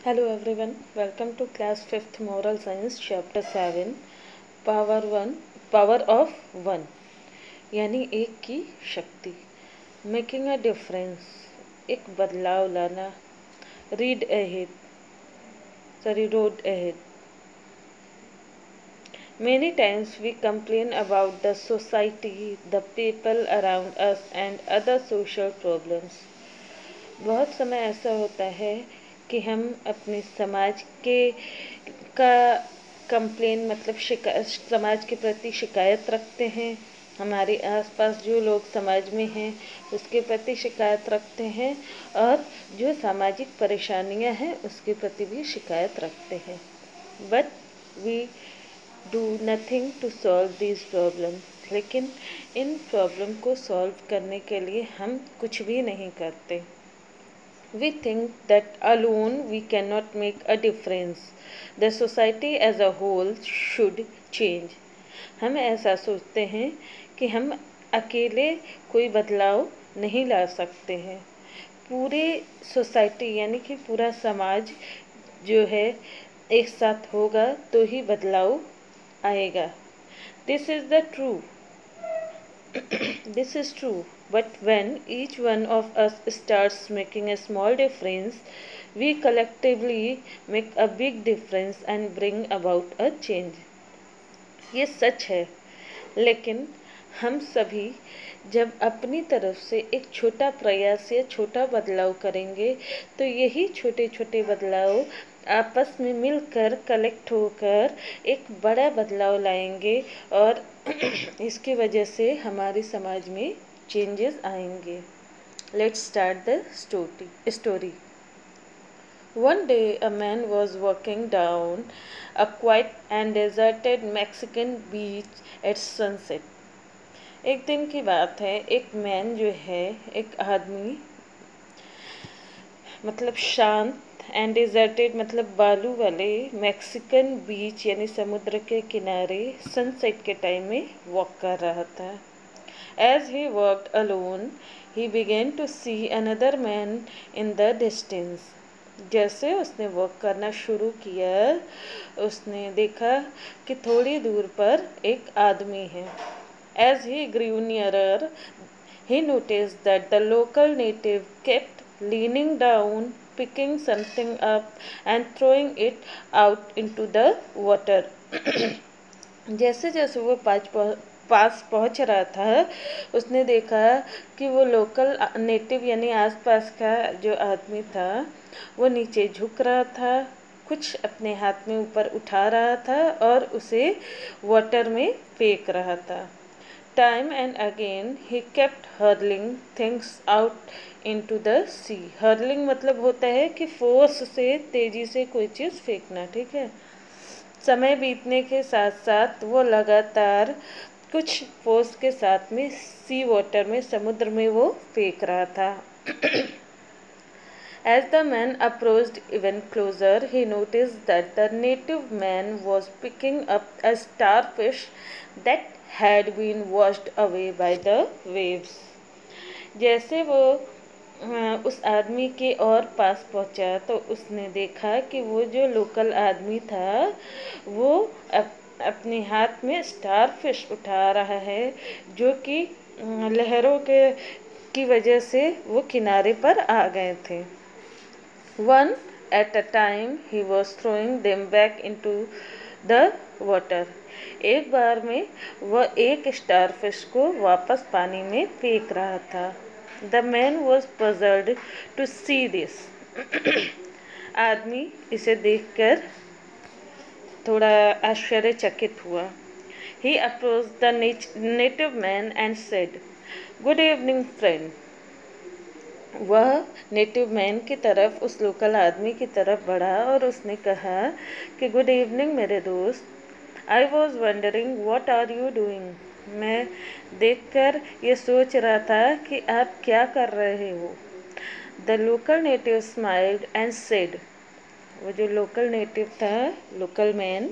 Hello everyone, welcome to class 5th Moral Science chapter 7 power 1 power of 1 यानी एक की शक्ति मेकिंग अ डिफरेंस एक बदलाव लाना road ahead Many times we complain about the society, the people around us and other social problems. बहुत समय ऐसा होता है कि हम अपने समाज के का कंप्लेन मतलब समाज के प्रति शिकायत रखते हैं, हमारे आसपास जो लोग समाज में हैं उसके प्रति शिकायत रखते हैं और जो सामाजिक परेशानियां हैं उसके प्रति भी शिकायत रखते हैं. But we do nothing to solve these problem. लेकिन इन प्रॉब्लम को सॉल्व करने के लिए हम कुछ भी नहीं करते. We think that alone we cannot make a difference. The society as a whole should change. हम ऐसा सोचते हैं कि हम अकेले कोई बदलाव नहीं ला सकते हैं. पूरे सोसाइटी यानी कि पूरा समाज जो है एक साथ होगा तो ही बदलाव आएगा. This is the true. This is true, but when each one of us starts making a small difference, we collectively make a big difference and bring about a change. ये सच है, लेकिन हम सभी जब अपनी तरफ से एक छोटा प्रयास या छोटा बदलाव करेंगे तो यही छोटे छोटे बदलाव आपस में मिलकर कलेक्ट होकर एक बड़ा बदलाव लाएंगे और इसकी वजह से हमारे समाज में चेंजेस आएंगे. Let's start the story. One day a man was walking down a quiet and deserted Mexican beach at sunset. एक दिन की बात है, एक मैन जो है, एक आदमी मतलब शांत एंड डिजर्टेड मतलब बालू वाले मैक्सिकन बीच यानी समुद्र के किनारे सनसेट के टाइम में वॉक कर रहा था. As he walked alone he began to see another man in the distance. जैसे उसने वॉक करना शुरू किया उसने देखा कि थोड़ी दूर पर एक आदमी है. As he grew nearer he noticed that the local native kept leaning down, picking something up and throwing it out into the water. जैसे जैसे वो पास पहुंच रहा था उसने देखा कि वो लोकल नेटिव यानी आसपास का जो आदमी था वो नीचे झुक रहा था, कुछ अपने हाथ में ऊपर उठा रहा था और उसे वाटर में फेंक रहा था. Time and again he kept hurling things out into the sea. Hurling मतलब होता है कि फोर्स से तेजी से कोई चीज़ फेंकना. ठीक है. समय बीतने के साथ साथ वो लगातार कुछ फोर्स के साथ में सी वाटर में समुद्र में वो फेंक रहा था. As the man approached even closer, he noticed that the native man was picking up a starfish that had been washed away by the waves. जैसे वो उस आदमी के और पास पहुंचा तो उसने देखा कि वो जो लोकल आदमी था वो अपने हाथ में स्टारफिश उठा रहा है जो कि लहरों की वजह से वो किनारे पर आ गए थे. One at a time he was throwing them back into the water. एक बार में वह एक स्टारफिश को वापस पानी में फेंक रहा था. The man was puzzled to see this. आदमी इसे देखकर थोड़ा आश्चर्यचकित हुआ. He approached the native man and said, "Good evening, friend." वह नेटिव मैन की तरफ उस लोकल आदमी की तरफ बढ़ा और उसने कहा कि गुड इवनिंग मेरे दोस्त. I was wondering what are you doing. मैं देखकर ये सोच रहा था कि आप क्या कर रहे हो. The local native smiled and said. वो जो लोकल नेटिव था, लोकल मैन,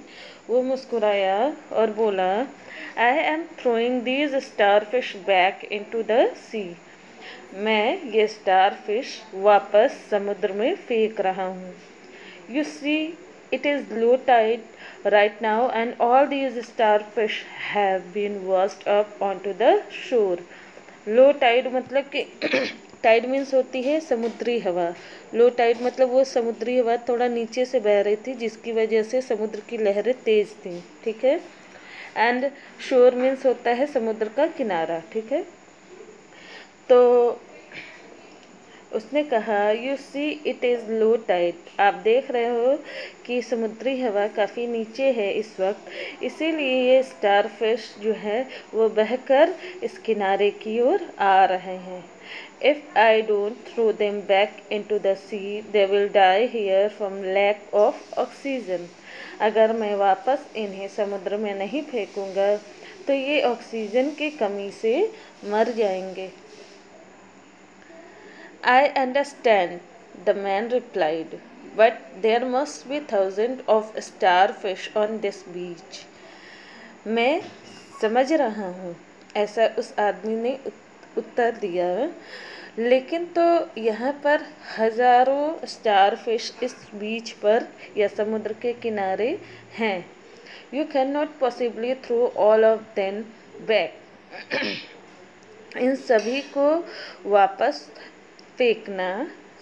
वो मुस्कुराया और बोला, I am throwing these starfish back into the sea. मैं ये स्टारफिश वापस समुद्र में फेंक रहा हूँ. You see, it is low tide right now, and all these starfish have been washed up onto the shore. Low tide मतलब कि टाइड मीन्स होती है समुद्री हवा। लो टाइड मतलब वो समुद्री हवा थोड़ा नीचे से बह रही थी, जिसकी वजह से समुद्र की लहरें तेज थी, ठीक है। एंड शोर मीन्स होता है समुद्र का किनारा, ठीक है। तो उसने कहा you see it is low tide, आप देख रहे हो कि समुद्री हवा काफ़ी नीचे है इस वक्त, इसीलिए ये स्टारफिश जो है वो बहकर इस किनारे की ओर आ रहे हैं। If I don't throw them back into the sea they will die here from lack of oxygen. अगर मैं वापस इन्हें समुद्र में नहीं फेंकूंगा तो ये ऑक्सीजन की कमी से मर जाएंगे। I understand, the man replied, but there must be thousands of starfish on this beach. मैं समझ रहा हूँ, ऐसा उस आदमी ने उत्तर दिया, लेकिन तो यहाँ पर हजारों स्टारफिश इस बीच पर या समुद्र के किनारे हैं। You cannot possibly throw all of them back. इन सभी को वापस फेंकना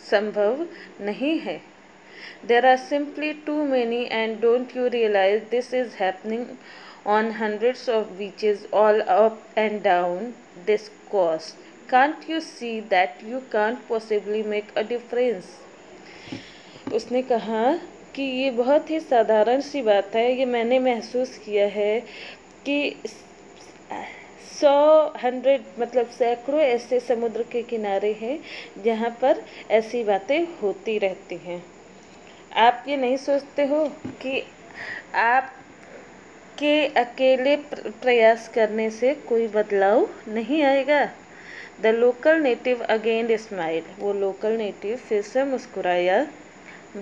संभव नहीं है। There are simply too many, and don't you realize this is happening on hundreds of beaches all up and down this coast? Can't you see that you can't possibly make a difference? उसने कहा कि ये बहुत ही साधारण सी बात है, ये मैंने महसूस किया है कि 100 मतलब सैकड़ों ऐसे समुद्र के किनारे हैं जहाँ पर ऐसी बातें होती रहती हैं। आप ये नहीं सोचते हो कि आप के अकेले प्रयास करने से कोई बदलाव नहीं आएगा। The local native again smile, वो लोकल नेटिव फिर से मुस्कुराया।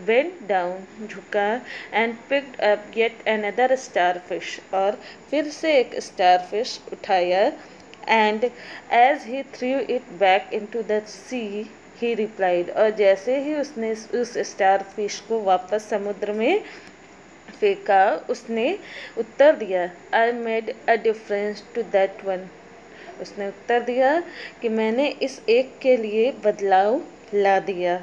bent down, झुका, and picked up yet another starfish, और फिर से एक starfish उठाया, and as he threw it back into the sea, he replied, और जैसे ही उसने उस starfish को वापस समुद्र में फेंका, उसने उत्तर दिया, I made a difference to that one. उसने उत्तर दिया कि मैंने इस एक के लिए बदलाव ला दिया।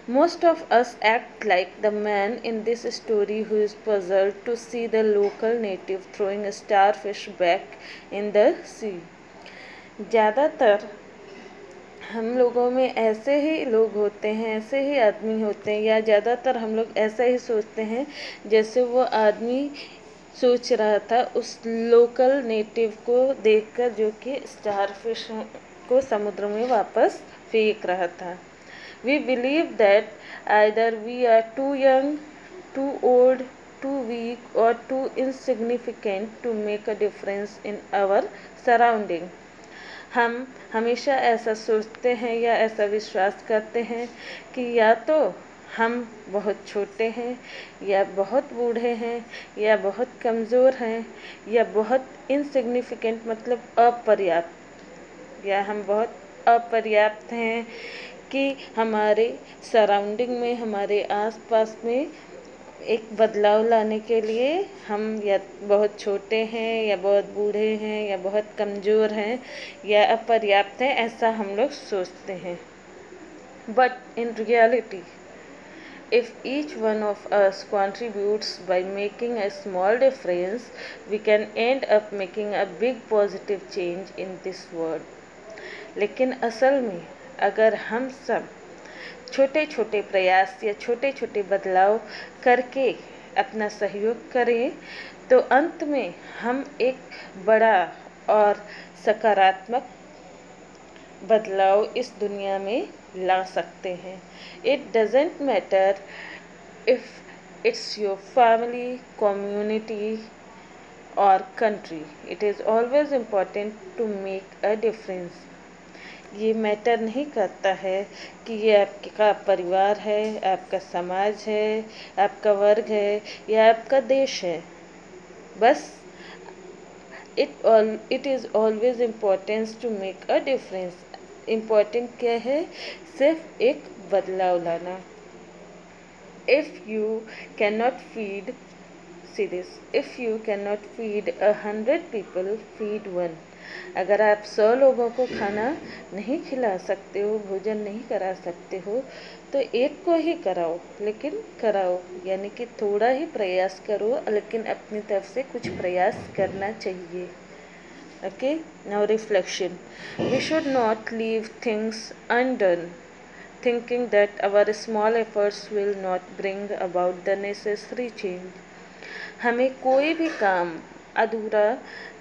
Most of us act like the man in this story who is puzzled to see the local native throwing a starfish back in the sea. ज़्यादातर हम लोगों में ऐसे ही लोग होते हैं, ऐसे ही आदमी होते हैं, या ज़्यादातर हम लोग ऐसा ही सोचते हैं जैसे वो आदमी सोच रहा था उस लोकल नेटिव को देखकर जो कि स्टारफिश को समुद्र में वापस फेंक रहा था। We believe that either we are too young, too old, too weak, or too insignificant to make a difference in our surrounding. हम हमेशा ऐसा सोचते हैं या ऐसा विश्वास करते हैं कि या तो हम बहुत छोटे हैं, या बहुत बूढ़े हैं, या बहुत कमज़ोर हैं, या बहुत इनसिग्निफिकेंट मतलब अपर्याप्त, या हम बहुत अपर्याप्त हैं कि हमारे सराउंडिंग में, हमारे आसपास में एक बदलाव लाने के लिए हम या बहुत छोटे हैं, या बहुत बूढ़े हैं, या बहुत कमज़ोर हैं, या अपर्याप्त हैं, ऐसा हम लोग सोचते हैं। But in reality, if each one of us contributes by making a small difference, we can end up making a big positive change in this world. लेकिन असल में अगर हम सब छोटे छोटे प्रयास या छोटे छोटे बदलाव करके अपना सहयोग करें तो अंत में हम एक बड़ा और सकारात्मक बदलाव इस दुनिया में ला सकते हैं। It doesn't matter if it's your family, community और country, it is always important to make a difference. ये मैटर नहीं करता है कि ये आपका परिवार है, आपका समाज है, आपका वर्ग है, या आपका देश है। बस it is always importance to make a difference. Important क्या है? सिर्फ एक बदलाव लाना। If you cannot feed, see this, if you cannot feed 100 people, feed one. अगर आप 100 लोगों को खाना नहीं खिला सकते हो, भोजन नहीं करा सकते हो, तो एक को ही कराओ, लेकिन कराओ, यानी कि थोड़ा ही प्रयास करो, लेकिन अपनी तरफ से कुछ प्रयास करना चाहिए. Okay, now reflection. We should not leave things undone, thinking that our small efforts will not bring about the necessary change. हमें कोई भी काम अधूरा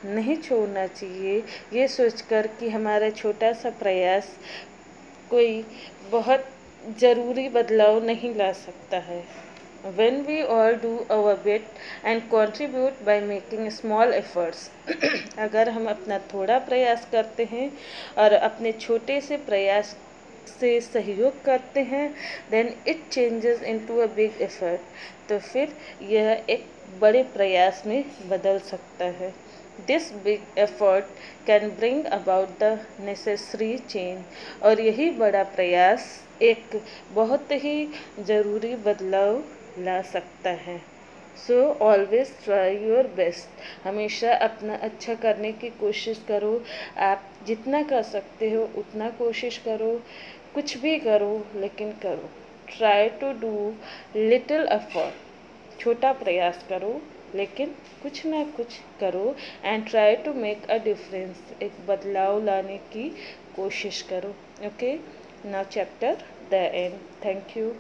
नहीं छोड़ना चाहिए, ये सोचकर कि हमारा छोटा सा प्रयास कोई बहुत ज़रूरी बदलाव नहीं ला सकता है. When we all do our bit and contribute by making small efforts, अगर हम अपना थोड़ा प्रयास करते हैं और अपने छोटे से प्रयास से सहयोग करते हैं, then it changes into a big effort, तो फिर यह एक बड़े प्रयास में बदल सकता है. This big effort can bring about the necessary change, और यही बड़ा प्रयास एक बहुत ही ज़रूरी बदलाव ला सकता है. So always try your best, हमेशा अपना अच्छा करने की कोशिश करो. आप जितना कर सकते हो उतना कोशिश करो, कुछ भी करो लेकिन करो. Try to do little effort, छोटा प्रयास करो लेकिन कुछ ना कुछ करो. And try to make a difference, एक बदलाव लाने की कोशिश करो. Okay, now chapter the end. Thank you.